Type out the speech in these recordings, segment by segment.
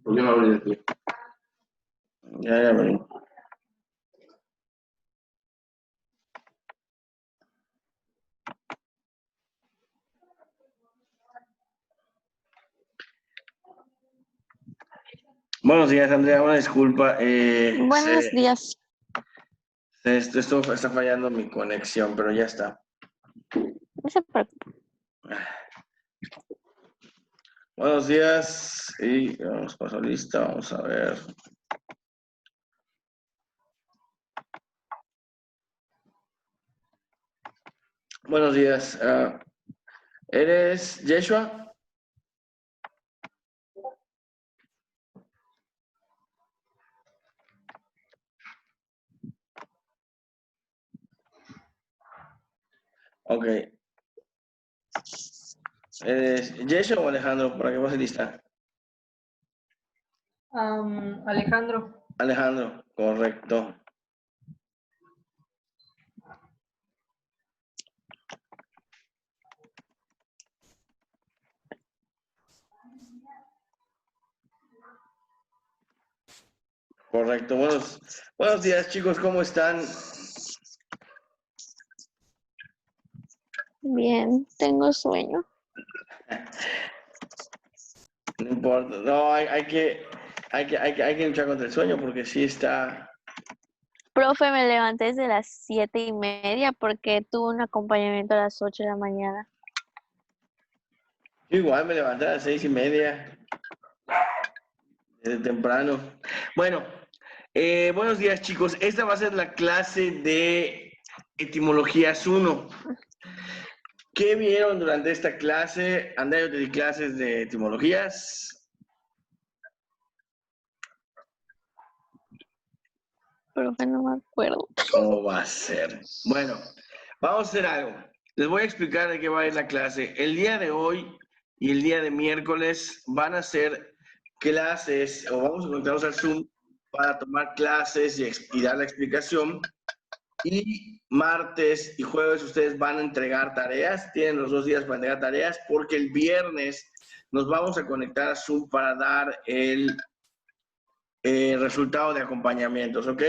¿Por qué no abrí aquí? Ya abrí. Buenos días, Andrea. Una disculpa. Buenos días. Esto está fallando mi conexión, pero ya está. No se preocupe. Buenos días. Y vamos, paso lista. Vamos a ver. Buenos días. ¿Eres Yeshua? Ok. ¿Eres Yeshua o Alejandro? Para que pase lista. Alejandro. Alejandro, correcto. Correcto. Buenos días, chicos. ¿Cómo están? Bien, tengo sueño. No importa. No, hay que luchar contra el sueño porque sí está. Profe, me levanté desde las 7:30 porque tuve un acompañamiento a las 8 de la mañana. Yo igual me levanté a las 6:30. Desde temprano. Bueno, buenos días, chicos. Esta va a ser la clase de etimologías 1. ¿Qué vieron durante esta clase? Andrea, yo te di clases de etimologías. Profe, no me acuerdo. ¿Cómo va a ser? Bueno, vamos a hacer algo. Les voy a explicar de qué va a ir la clase. El día de hoy y el día de miércoles van a ser clases, o vamos a conectarnos al Zoom para tomar clases y dar la explicación. Y martes y jueves ustedes van a entregar tareas, tienen los 2 días para entregar tareas, porque el viernes nos vamos a conectar a Zoom para dar el resultado de acompañamientos, ¿ok?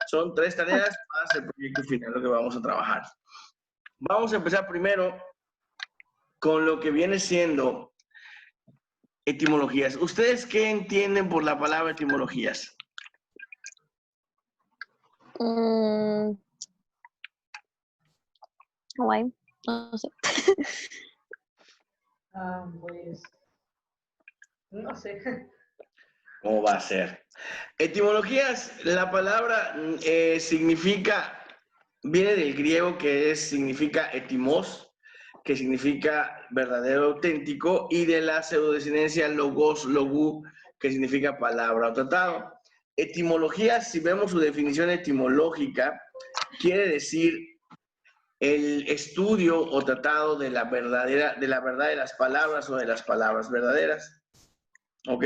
Son 3 tareas más el proyecto final, lo que vamos a trabajar. Vamos a empezar primero con lo que viene siendo etimologías. ¿Ustedes qué entienden por la palabra etimologías? Guay, no sé. Pues, no sé. ¿Cómo va a ser? Etimologías, la palabra significa, viene del griego significa etimos, que significa verdadero, auténtico, y de la pseudodescendencia logos, logu, que significa palabra o tratado. Etimologías, si vemos su definición etimológica, quiere decir el estudio o tratado de la verdad de las palabras o de las palabras verdaderas. ¿Ok?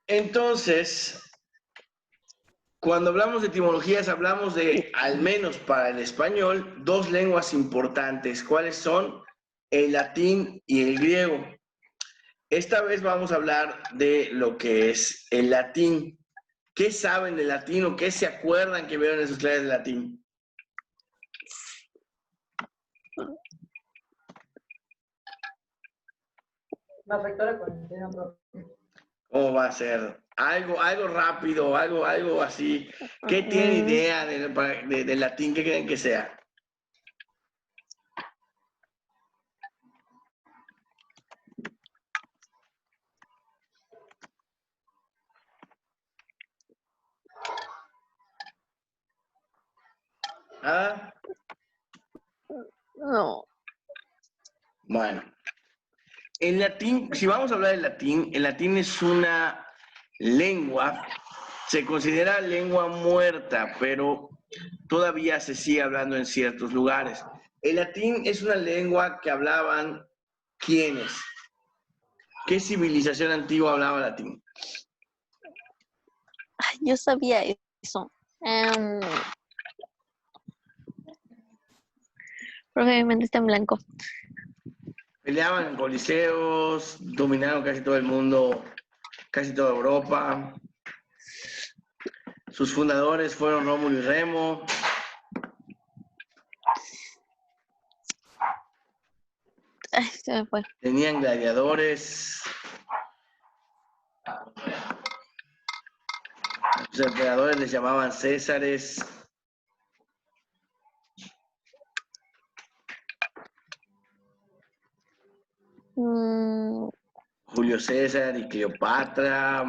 Entonces, cuando hablamos de etimologías, hablamos de, al menos para el español, 2 lenguas importantes. ¿Cuáles son? El latín y el griego. Esta vez vamos a hablar de lo que es el latín. ¿Qué saben del latín o qué se acuerdan que vieron en sus clases de latín? La rectora cuarentena, profe. ¿Cómo va a ser? Algo rápido, algo así. ¿Qué tienen idea del latín? ¿Qué creen que sea? ¿Ah? No. Bueno. El latín, si vamos a hablar del latín, el latín es una lengua, se considera lengua muerta, pero todavía se sigue hablando en ciertos lugares. El latín es una lengua que hablaban ¿quiénes? ¿Qué civilización antigua hablaba latín? Ay, yo sabía eso. Profe, mi mente está en blanco. Peleaban en coliseos, dominaron casi todo el mundo, casi toda Europa. Sus fundadores fueron Rómulo y Remo. Ay, se me fue. Tenían gladiadores. Los emperadores les llamaban Césares. Julio César y Cleopatra,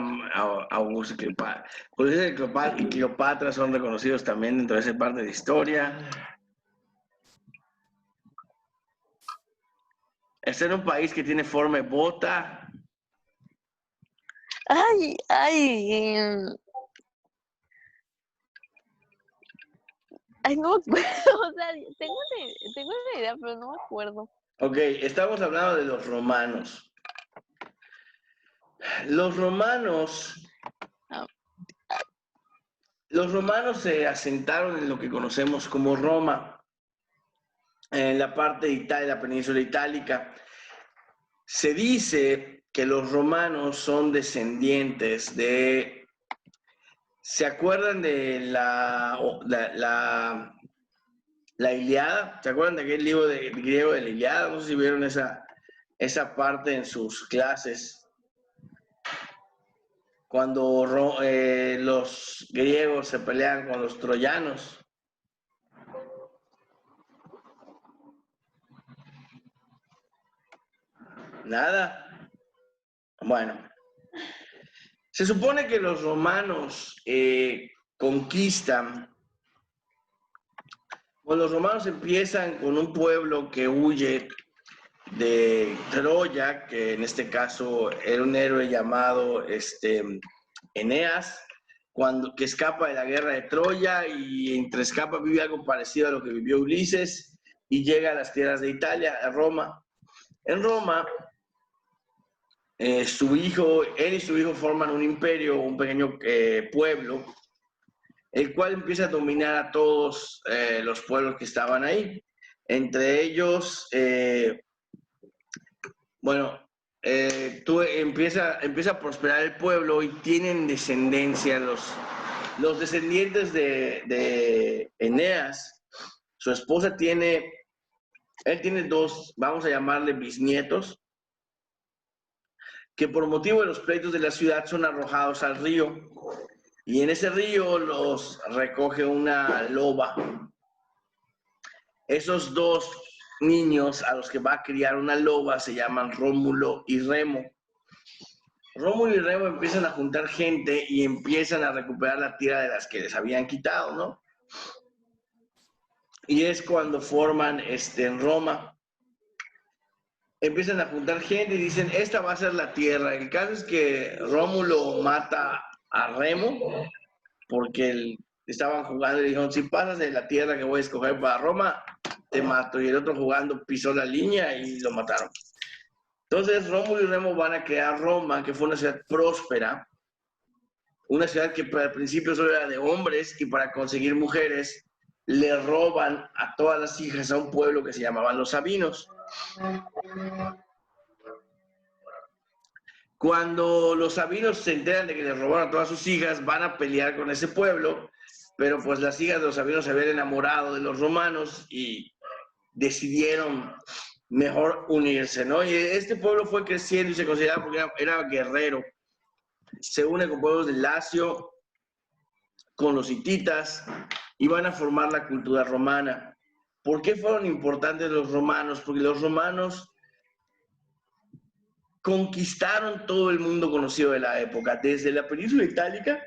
Augusto y Cleopatra. Julio César y Cleopatra son reconocidos también dentro de esa parte de historia. Este es un país que tiene forma de bota. Ay, ay. Ay, no me acuerdo. O sea, tengo una idea, pero no me acuerdo. Ok, estamos hablando de los romanos. Los romanos se asentaron en lo que conocemos como Roma, en la parte de Italia, la península itálica. Se dice que los romanos son descendientes de... ¿Se acuerdan de la Ilíada? ¿Se acuerdan de aquel libro de griego de la Ilíada? No sé si vieron esa parte en sus clases. Cuando los griegos se pelean con los troyanos. Nada. Bueno. Se supone que los romanos conquistan. Bueno, los romanos empiezan con un pueblo que huye de Troya, que en este caso era un héroe llamado Eneas, que escapa de la guerra de Troya y entre escapa vive algo parecido a lo que vivió Ulises y llega a las tierras de Italia, a Roma. En Roma, él y su hijo forman un imperio, un pequeño pueblo, el cual empieza a dominar a todos los pueblos que estaban ahí. Entre ellos, empieza a prosperar el pueblo y tienen descendencia. Los descendientes de Eneas, su esposa él tiene dos, vamos a llamarle bisnietos, que por motivo de los pleitos de la ciudad son arrojados al río. Y en ese río los recoge una loba. Esos dos niños a los que va a criar una loba se llaman Rómulo y Remo. Rómulo y Remo empiezan a juntar gente y empiezan a recuperar la tierra de las que les habían quitado, ¿no? Y es cuando forman en Roma. Empiezan a juntar gente y dicen, esta va a ser la tierra. El caso es que Rómulo mata a Remo porque estaban jugando y dijeron, si pasas de la tierra que voy a escoger para Roma, te mato. Y el otro jugando pisó la línea y lo mataron. Entonces Rómulo y Remo van a crear Roma, que fue una ciudad próspera, una ciudad que al principio solo era de hombres y para conseguir mujeres le roban a todas las hijas a un pueblo que se llamaban los Sabinos. Cuando los sabinos se enteran de que les robaron a todas sus hijas, van a pelear con ese pueblo, pero pues las hijas de los sabinos se habían enamorado de los romanos y decidieron mejor unirse, ¿no? Y este pueblo fue creciendo y se consideraba porque era guerrero. Se une con pueblos del Lacio, con los hititas, y van a formar la cultura romana. ¿Por qué fueron importantes los romanos? Porque los romanos conquistaron todo el mundo conocido de la época, desde la península itálica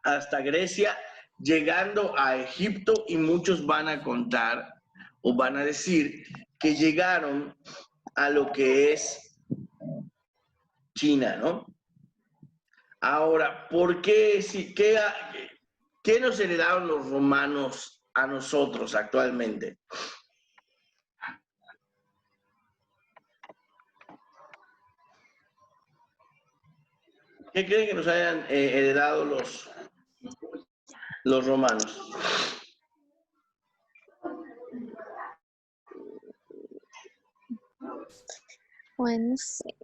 hasta Grecia, llegando a Egipto, y muchos van a contar o van a decir que llegaron a lo que es China, ¿no? Ahora, ¿por qué? ¿Qué nos heredaron los romanos a nosotros actualmente? ¿Qué creen que nos hayan heredado los romanos? Bueno, sí.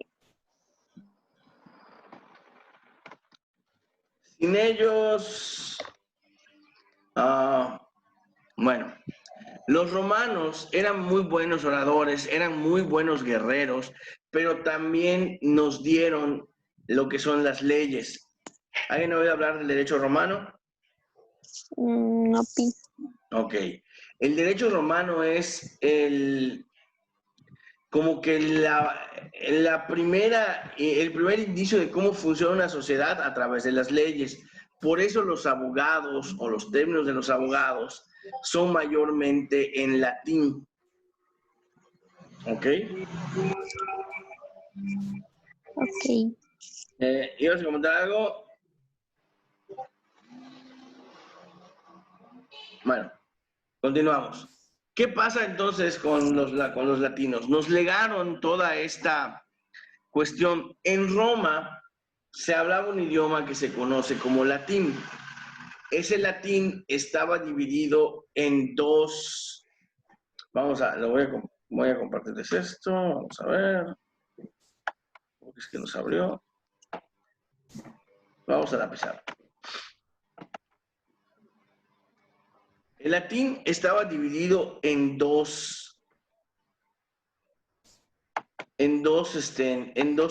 Sin ellos, bueno, los romanos eran muy buenos oradores, eran muy buenos guerreros, pero también nos dieron lo que son las leyes. ¿Alguien ha oído hablar del derecho romano? No, pi. Ok. El derecho romano es como que el primer indicio de cómo funciona una sociedad a través de las leyes. Por eso los abogados o los términos de los abogados son mayormente en latín. ¿Ok? Ok. ¿Ibas a comentar algo? Bueno, continuamos. ¿Qué pasa entonces con los latinos? Nos legaron toda esta cuestión. En Roma se hablaba un idioma que se conoce como latín. Ese latín estaba dividido en dos. Voy a compartirles esto. Vamos a ver. Es que nos abrió. Vamos a la pizarra. El latín estaba dividido en dos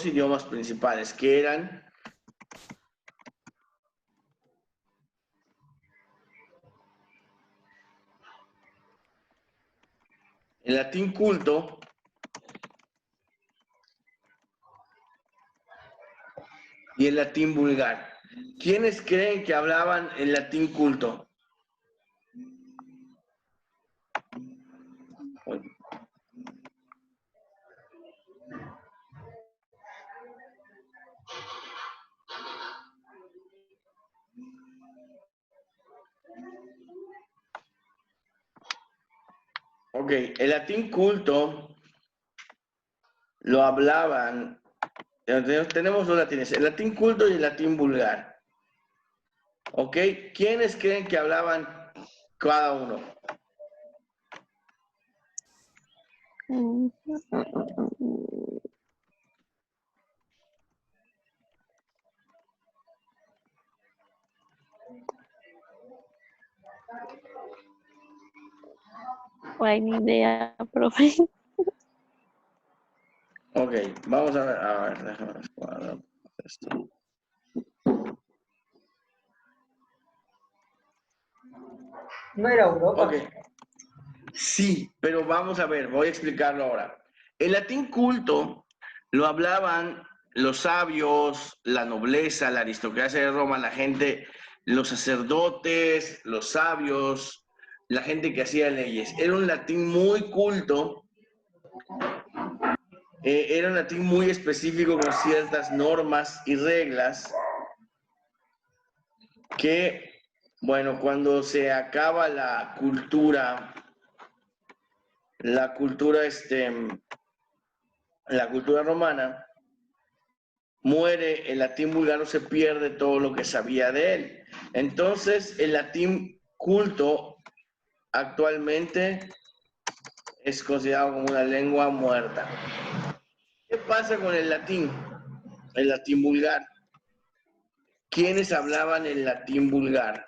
idiomas principales, que eran el latín culto y el latín vulgar. ¿Quiénes creen que hablaban el latín culto? Ok, el latín culto lo hablaban, tenemos dos latines, el latín culto y el latín vulgar. Ok, ¿quiénes creen que hablaban cada uno? No hay ni idea, profe. Ok, vamos a ver, déjame ver esto. No era Europa. Ok, sí, pero vamos a ver, voy a explicarlo ahora. El latín culto lo hablaban los sabios, la nobleza, la aristocracia de Roma, la gente, los sacerdotes, los sabios, la gente que hacía leyes. Era un latín muy culto, era un latín muy específico con ciertas normas y reglas que, bueno, cuando se acaba la cultura romana, muere el latín vulgar, se pierde todo lo que sabía de él. Entonces, el latín culto actualmente es considerado como una lengua muerta. ¿Qué pasa con el latín? El latín vulgar. ¿Quiénes hablaban el latín vulgar?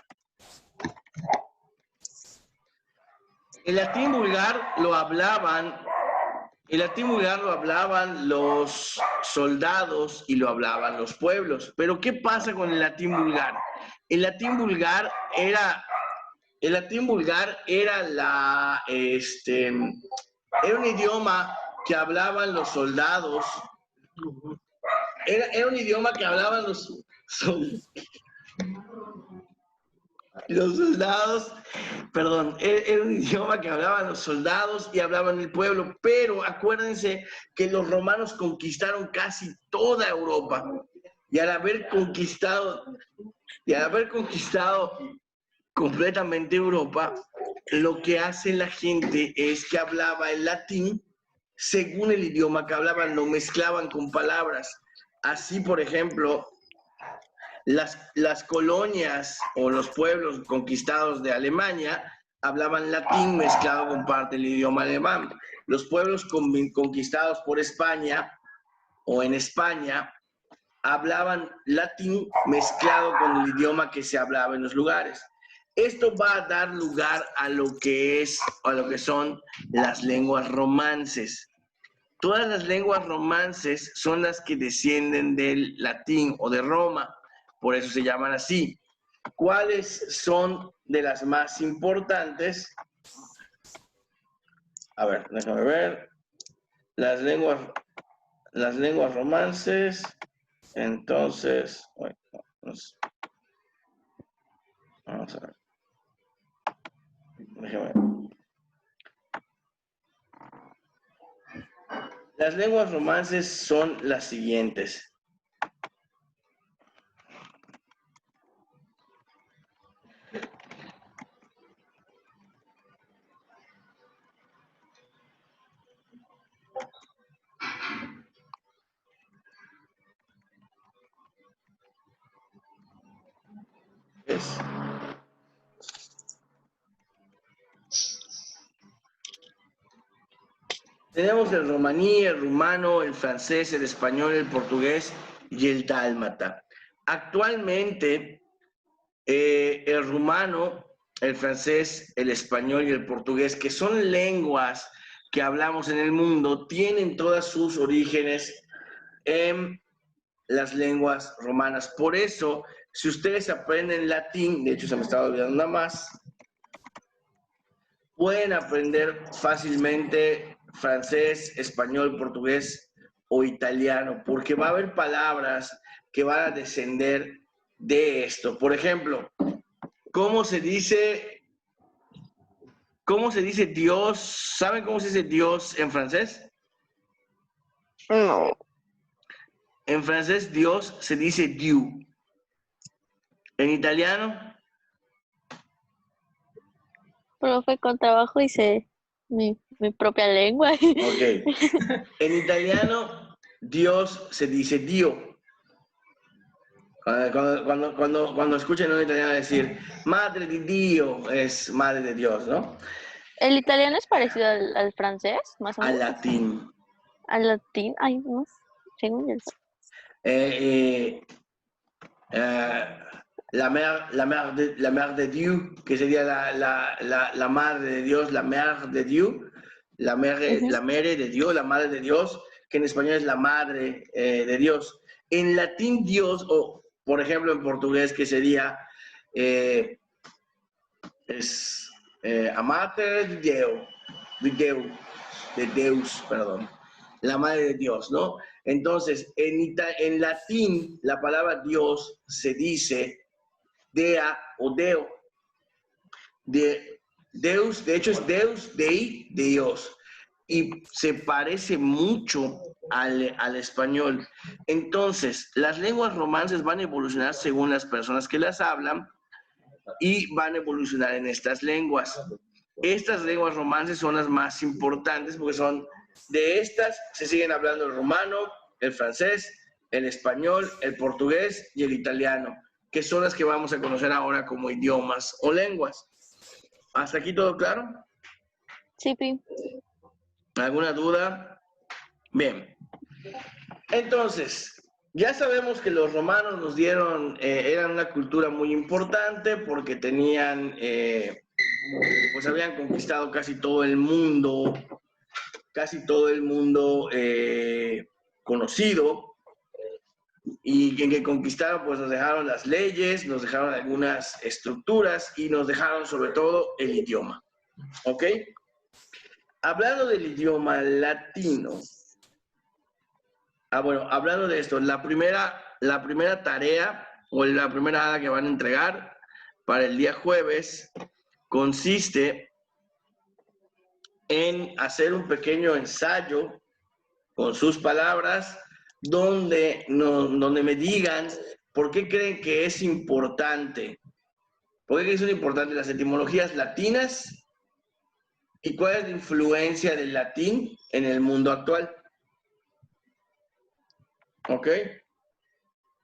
El latín vulgar lo hablaban los soldados y lo hablaban los pueblos. Pero ¿qué pasa con el latín vulgar? El latín vulgar era era un idioma que hablaban los soldados. Era un idioma que hablaban los soldados, perdón, era un idioma que hablaban los soldados y hablaban el pueblo, pero acuérdense que los romanos conquistaron casi toda Europa y al haber conquistado completamente Europa, lo que hace la gente es que hablaba el latín según el idioma que hablaban, lo mezclaban con palabras. Así, por ejemplo, las colonias o los pueblos conquistados de Alemania hablaban latín mezclado con parte del idioma alemán. Los pueblos conquistados por España o en España hablaban latín mezclado con el idioma que se hablaba en los lugares. Esto va a dar lugar a lo que son las lenguas romances. Todas las lenguas romances son las que descienden del latín o de Roma, por eso se llaman así. ¿Cuáles son de las más importantes? A ver, déjame ver. Las lenguas romances. Entonces, vamos a ver. Déjame ver. Las lenguas romances son las siguientes. Tenemos el romaní, el rumano, el francés, el español, el portugués y el dálmata. Actualmente, el rumano, el francés, el español y el portugués, que son lenguas que hablamos en el mundo, tienen todas sus orígenes en las lenguas romanas. Por eso, si ustedes aprenden latín, de hecho se me estaba olvidando nada más, pueden aprender fácilmente francés, español, portugués o italiano, porque va a haber palabras que van a descender de esto. Por ejemplo, ¿cómo se dice Dios? ¿Saben cómo se dice Dios en francés? No. En francés Dios se dice Dieu. En italiano, Profe, con trabajo hice mi propia lengua. ok. En italiano Dios se dice Dio. Cuando escuchen a un italiano decir madre de Dio, es madre de Dios, ¿no? ¿El italiano es parecido al francés, más o Al menos? latín. ¿Al latín? Ay, no, según yo. La mère de Dieu, que sería la madre de Dios, la mère de Dieu, la mère de Dios, la madre de Dios, que en español es la madre de Dios. En latín Dios, o por ejemplo en portugués, que sería a mater de Deus, perdón, la madre de Dios, ¿no? Entonces, en latín, la palabra Dios se dice Dea o Deo. Deus, de hecho es Deus, Dei, de Dios. Y se parece mucho al español. Entonces, las lenguas romances van a evolucionar según las personas que las hablan y van a evolucionar en estas lenguas. Estas lenguas romances son las más importantes porque son de estas, se siguen hablando el romano, el francés, el español, el portugués y el italiano, que son las que vamos a conocer ahora como idiomas o lenguas. ¿Hasta aquí todo claro? Sí, Pi. ¿Alguna duda? Bien. Entonces, ya sabemos que los romanos nos dieron, eran una cultura muy importante porque tenían, pues habían conquistado casi todo el mundo conocido, y en que conquistaron, pues nos dejaron las leyes, nos dejaron algunas estructuras y nos dejaron sobre todo el idioma. ¿Ok? Hablando del idioma latino, bueno, hablando de esto, la primera tarea o la primera que van a entregar para el día jueves consiste en hacer un pequeño ensayo con sus palabras donde me digan por qué creen que es importante, por qué son importantes las etimologías latinas y cuál es la influencia del latín en el mundo actual. ¿Ok?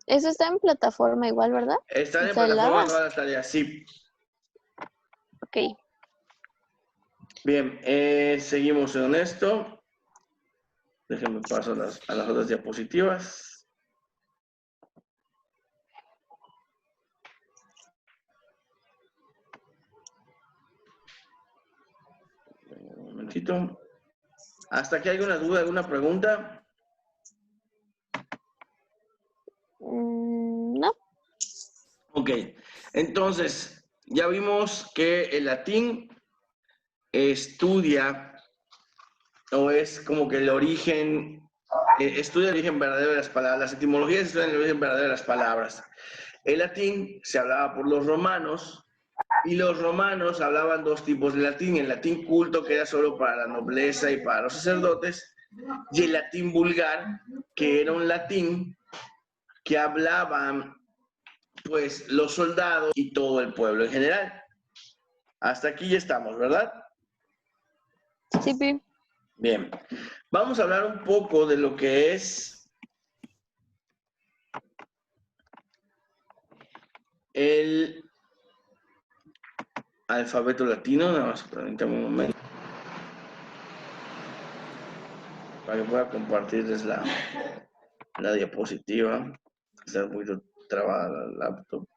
Eso está en plataforma igual, ¿verdad? Están en O sea, plataforma Labas. todas las tareas, sí. Ok. Bien, seguimos en esto. Déjenme paso a las otras diapositivas. Un momentito. ¿Hasta aquí hay alguna duda, alguna pregunta? No. Ok, entonces ya vimos que el latín estudia o es como que el origen, estudia el origen verdadero de las palabras, las etimologías estudian el origen verdadero de las palabras. El latín se hablaba por los romanos y los romanos hablaban dos tipos de latín, el latín culto que era solo para la nobleza y para los sacerdotes y el latín vulgar que era un latín que hablaban pues los soldados y todo el pueblo en general. Hasta aquí ya estamos, ¿verdad? Sí, Pi. Bien, vamos a hablar un poco de lo que es el alfabeto latino. Nada más, permítame un momento para que pueda compartirles la diapositiva. Está un poquito trabada la laptop.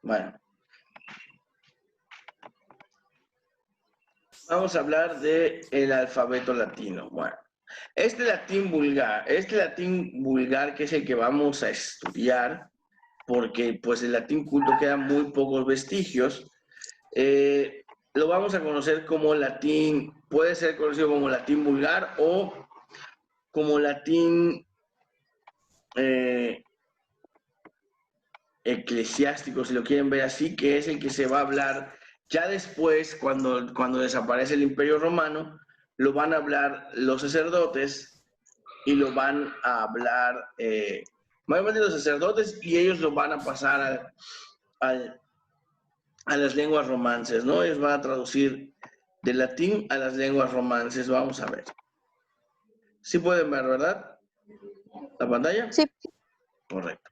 Bueno, vamos a hablar del alfabeto latino. Bueno, este latín vulgar que es el que vamos a estudiar, porque pues el latín culto quedan muy pocos vestigios, lo vamos a conocer como latín, puede ser conocido como latín vulgar o como latín eclesiástico, si lo quieren ver así, que es el que se va a hablar ya después, cuando desaparece el Imperio Romano, lo van a hablar los sacerdotes y lo van a hablar, mayormente los sacerdotes, y ellos lo van a pasar a las lenguas romances, ¿no? Ellos van a traducir del latín a las lenguas romances. Vamos a ver. ¿Sí pueden ver, verdad? ¿La pantalla? Sí. Correcto.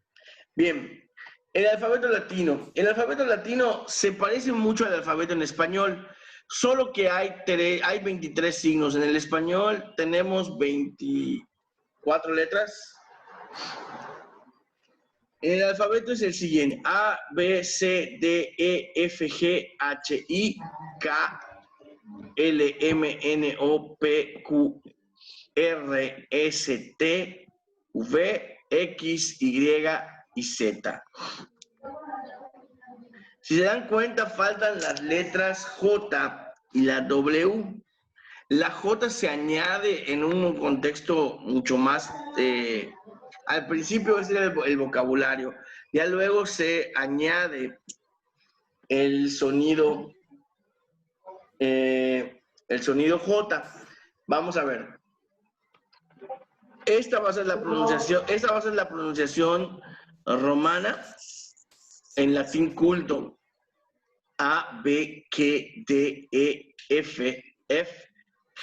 Bien. El alfabeto latino. El alfabeto latino se parece mucho al alfabeto en español, solo que hay 23 signos. En el español tenemos 24 letras. El alfabeto es el siguiente: A, B, C, D, E, F, G, H, I, K, L, M, N, O, P, Q, R, S, T, V, X, Y y Z. Si se dan cuenta, faltan las letras J y la W. La J se añade en un contexto mucho más... al principio es el vocabulario, ya luego se añade el sonido J. Vamos a ver. Esta va a ser la pronunciación romana en latín culto. A, B, Q, D, E, F, F,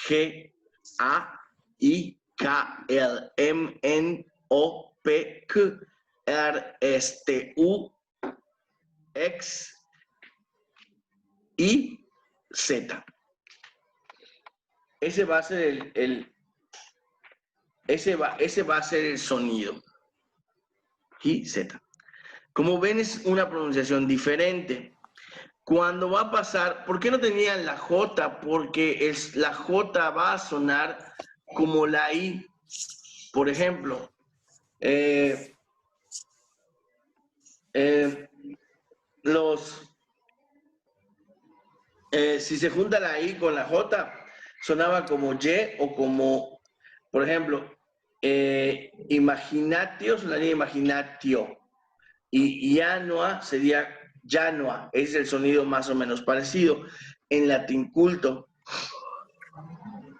G, A, I, K, L, M, N, O, P, Q, R, S, T, U, X, Y, Z. Ese va a ser ese va a ser el sonido. Y Z. Como ven, es una pronunciación diferente. Cuando va a pasar, ¿por qué no tenían la J? Porque la J va a sonar como la I. Por ejemplo, si se junta la I con la J, sonaba como Y o como, por ejemplo, imaginatio sonaría imaginatio. Y Yanua sería Yanua. Ese es el sonido más o menos parecido en latín culto.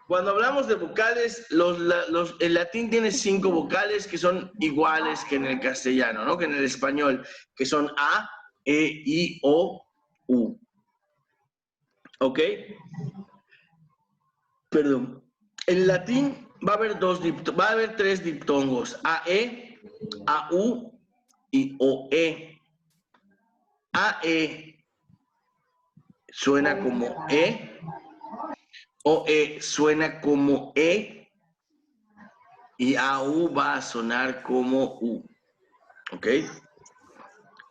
Cuando hablamos de vocales, el latín tiene 5 vocales que son iguales que en el castellano, ¿no? Que en el español, que son A, E, I, O, U. ¿Ok? Perdón. En latín va a haber 3 diptongos: AE, AU y OE. AE suena como E, OE suena como E, y AU va a sonar como U. ¿Ok?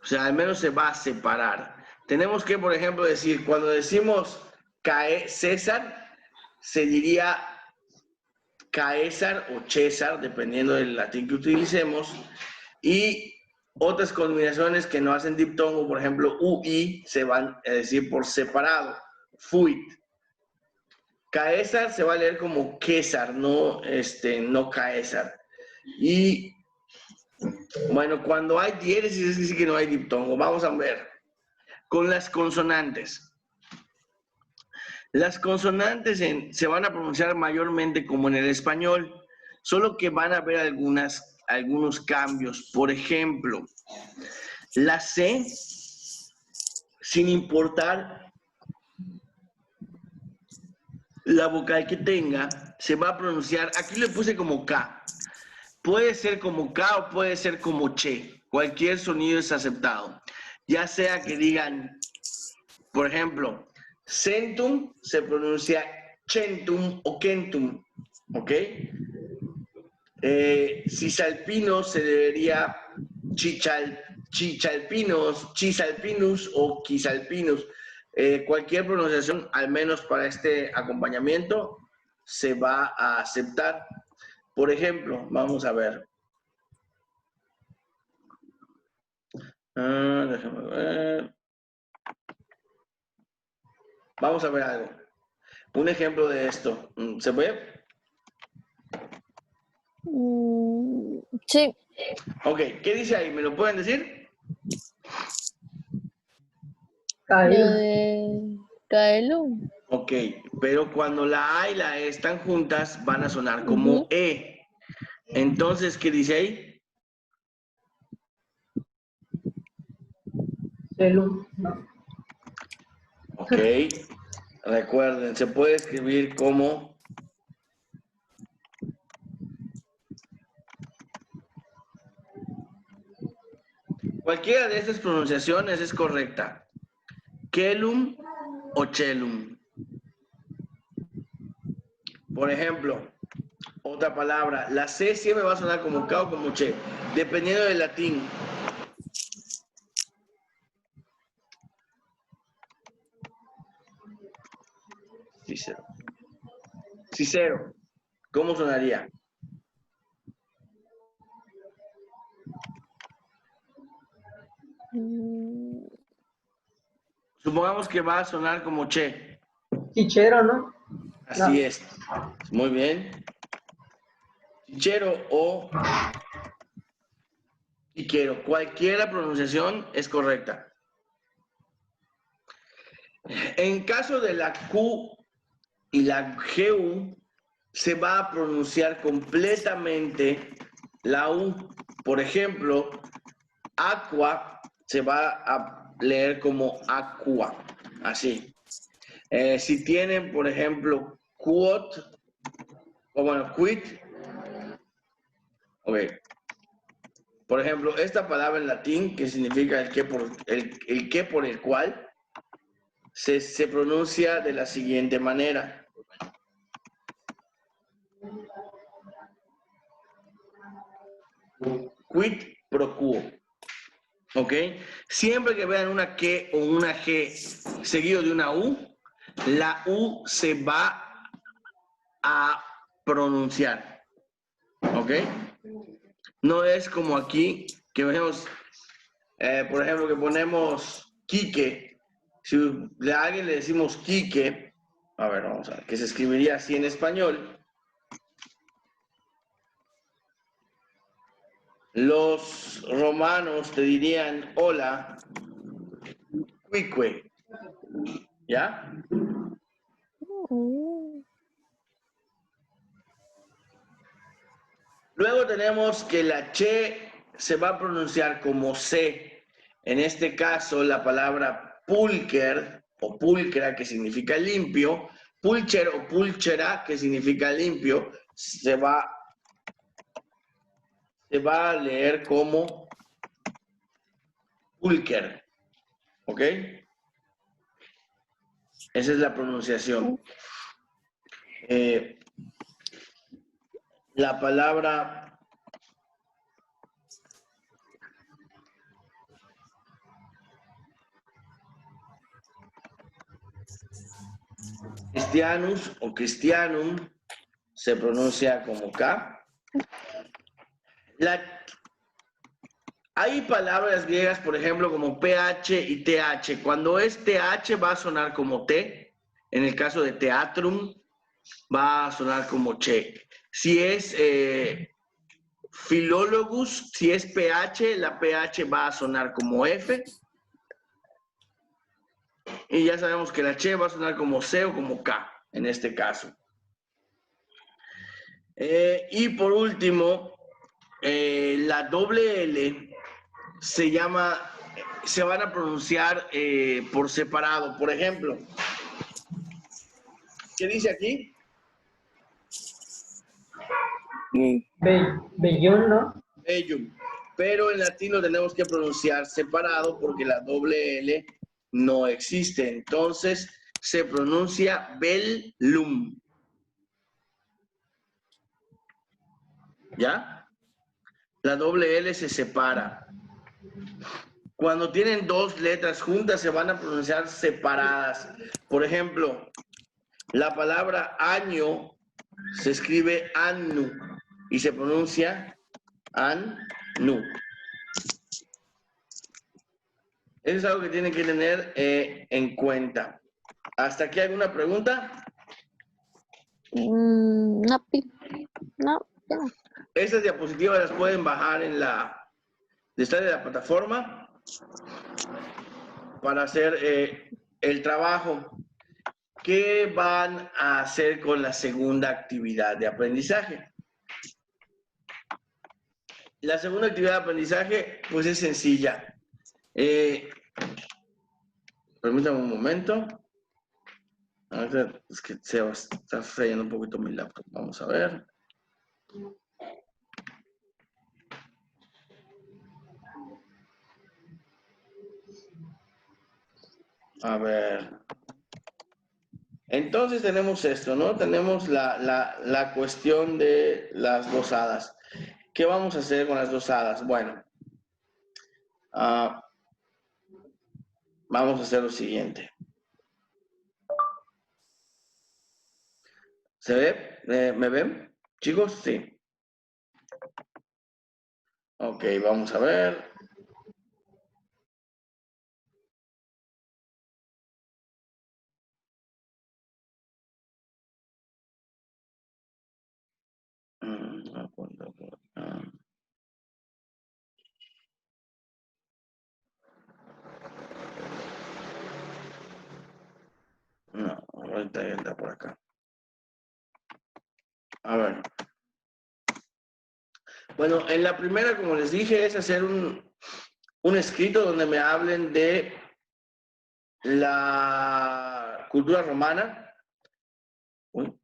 O sea, al menos se va a separar. Tenemos que, por ejemplo, decir, cuando decimos cae César, se diría Caesar o César, dependiendo del latín que utilicemos, y otras combinaciones que no hacen diptongo, por ejemplo, UI, se van a decir por separado, fuit. Caesar se va a leer como César, no, no Caesar. Y bueno, cuando hay diéresis es decir que no hay diptongo. Vamos a ver. Con las consonantes. Las consonantes se van a pronunciar mayormente como en el español, solo que van a haber algunos cambios. Por ejemplo, la C, sin importar la vocal que tenga, se va a pronunciar, aquí le puse como K. Puede ser como K o puede ser como che. Cualquier sonido es aceptado. Ya sea que digan, por ejemplo, centum se pronuncia centum o kentum, ¿ok? Cisalpino se debería chichalpinos, chisalpinus o quisalpinus. Cualquier pronunciación, al menos para este acompañamiento, se va a aceptar. Por ejemplo, vamos a ver. Déjame ver. Vamos a ver algo. Un ejemplo de esto. ¿Se puede? Sí. Ok, ¿qué dice ahí? ¿Me lo pueden decir? Lo Caído. de Kaelum. Ok, pero cuando la A y la E están juntas, van a sonar como E. Entonces, ¿qué dice ahí? Celum. No. Ok, recuerden, se puede escribir como cualquiera de estas pronunciaciones es correcta. Kelum o chelum. Por ejemplo, otra palabra, la C siempre va a sonar como K o como che, dependiendo del latín. Cicero. Cicero, ¿cómo sonaría? Supongamos que va a sonar como che. Chichero, ¿no? Así No. es. Muy bien. Chichero o chiquero. Cualquier pronunciación es correcta. En caso de la Q y la GU, se va a pronunciar completamente la U. Por ejemplo, aqua se va a leer como aqua. Así. Si tienen, por ejemplo, quot, o bueno, quit. Ok. Por ejemplo, esta palabra en latín, que significa el que por el cual, se pronuncia de la siguiente manera. Quid pro quo. ¿Ok? Siempre que vean una Q o una G seguido de una U, la U se va a pronunciar. ¿Ok? No es como aquí que vemos, por ejemplo, que ponemos Quique. Si a alguien le decimos Quique, a ver, vamos a ver, que se escribiría así en español. Los romanos te dirían hola, Quique. ¿Ya? Luego tenemos que la che se va a pronunciar como C. En este caso, la palabra pulcher o pulcra, que significa limpio, pulcher o pulchera, que significa limpio, se va a leer como pulcher. ¿Ok? Esa es la pronunciación. La palabra Christianus o Christianum se pronuncia como K. Hay palabras griegas, por ejemplo, como PH y TH. Cuando es TH va a sonar como T. En el caso de teatrum va a sonar como Che. Si es Philologus, si es PH, la PH va a sonar como F. Y ya sabemos que la Che va a sonar como C o como K, en este caso. Y por último, la doble L se van a pronunciar por separado. Por ejemplo, ¿qué dice aquí? Bellón, ¿no? Bellum. Pero en latín lo tenemos que pronunciar separado porque la doble L no existe. Entonces se pronuncia bellum. ¿Ya? La doble L se separa. Cuando tienen dos letras juntas se van a pronunciar separadas. Por ejemplo, la palabra año se escribe annu y se pronuncia annu. Eso es algo que tienen que tener en cuenta. ¿Hasta aquí alguna pregunta? No, no, ya no. Estas diapositivas las pueden bajar en de la plataforma para hacer el trabajo que van a hacer con la segunda actividad de aprendizaje. La segunda actividad de aprendizaje, pues es sencilla. Permítame un momento. Es que se está fallando un poquito mi laptop. Vamos a ver. A ver. Entonces tenemos esto, ¿no? Tenemos la cuestión de las dosadas. ¿Qué vamos a hacer con las dosadas? Bueno, vamos a hacer lo siguiente. ¿Se ve? ¿Me ven? Chicos, sí. Ok, vamos a ver. No, ahorita ya está por acá. A ver. Bueno, en la primera, como les dije, es hacer un escrito donde me hablen de la cultura romana. Uy.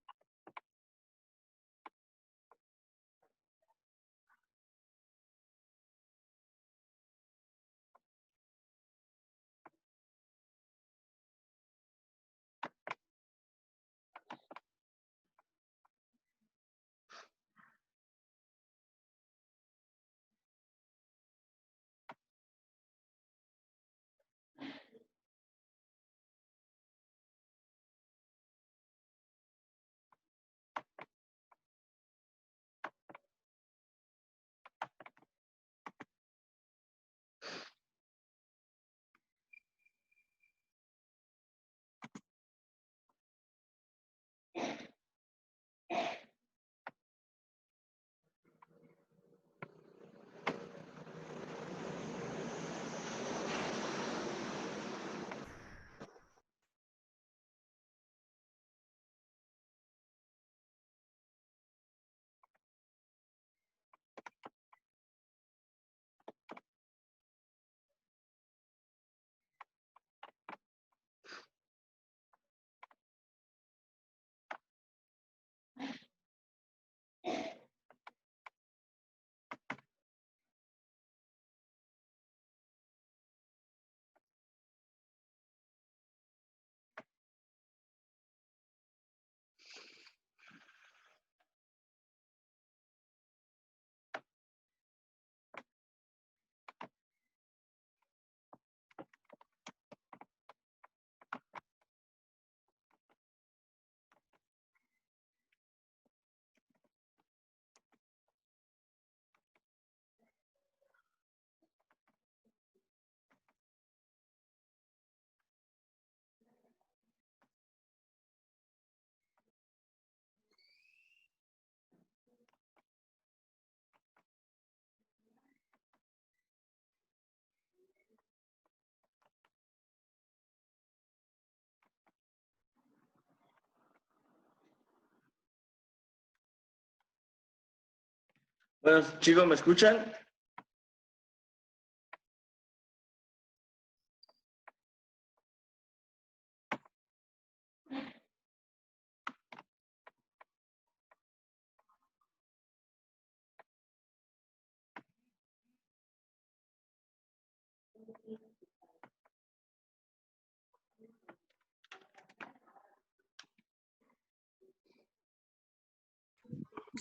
Bueno, chicos, ¿me escuchan?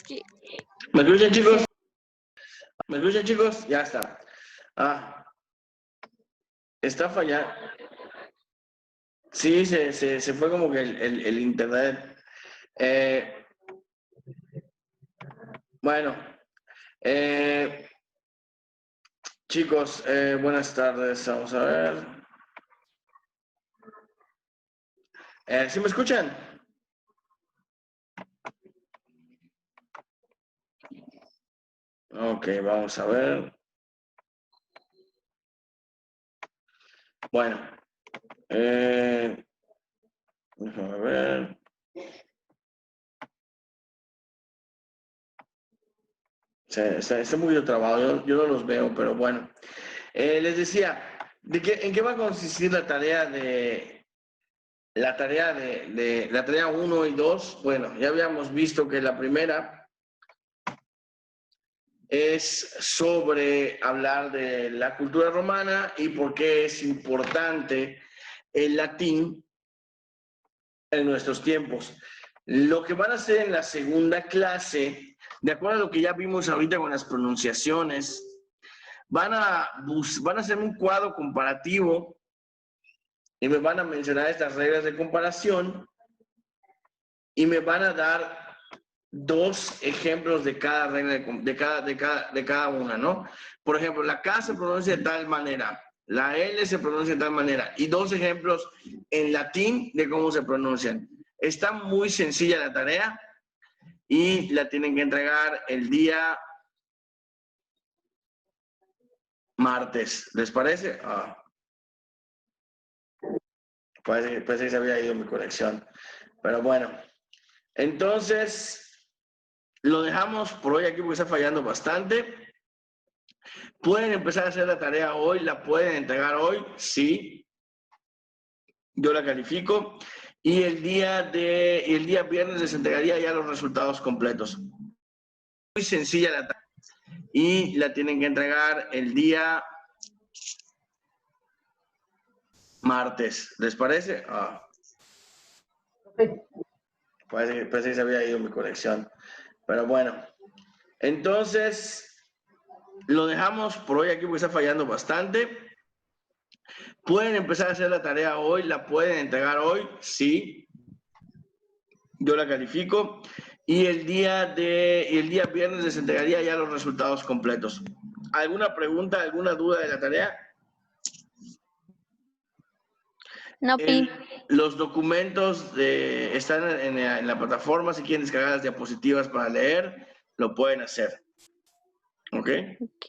Sí. ¿Me escuchan, chicos? ¿Me escuchan, chicos? Ya está. Ah, está fallando. Sí, se fue como que el internet. Eh, bueno, chicos, buenas tardes. Vamos a ver. ¿Sí me escuchan? Ok, vamos a ver. Bueno, déjame ver. Está un poquito trabado, yo no los veo, pero bueno. Les decía, ¿en qué va a consistir la tarea de la tarea 1 y 2? Bueno, ya habíamos visto que la primera es sobre hablar de la cultura romana y por qué es importante el latín en nuestros tiempos. Lo que van a hacer en la segunda clase, de acuerdo a lo que ya vimos ahorita con las pronunciaciones, van a hacer un cuadro comparativo y me van a mencionar estas reglas de comparación y me van a dar 2 ejemplos de cada regla, de cada una, ¿no? Por ejemplo, la K se pronuncia de tal manera, la L se pronuncia de tal manera, y 2 ejemplos en latín de cómo se pronuncian. Está muy sencilla la tarea y la tienen que entregar el día martes. ¿Les parece? Parece que se había ido mi conexión. Pero bueno, entonces lo dejamos por hoy aquí porque está fallando bastante. ¿Pueden empezar a hacer la tarea hoy? ¿La pueden entregar hoy? Sí. Yo la califico. Y el día viernes les entregaría ya los resultados completos. Muy sencilla la tarea. Y la tienen que entregar el día martes. ¿Les parece? Parece que se había ido mi conexión. Pero bueno. Entonces, lo dejamos por hoy aquí porque está fallando bastante. ¿Pueden empezar a hacer la tarea hoy? ¿La pueden entregar hoy? Sí. Yo la califico. Y el día viernes les entregaría ya los resultados completos. ¿Alguna pregunta, alguna duda de la tarea? No, Pi. Los documentos están en la plataforma. Si quieren descargar las diapositivas para leer, lo pueden hacer. ¿Ok? Ok.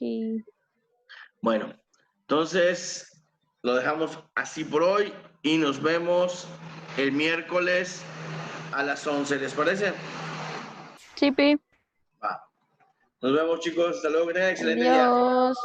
Bueno, entonces lo dejamos así por hoy y nos vemos el miércoles a las 11. ¿Les parece? Sí, Pi. Va. Nos vemos, chicos. Hasta luego. Que tengan excelente día. Adiós.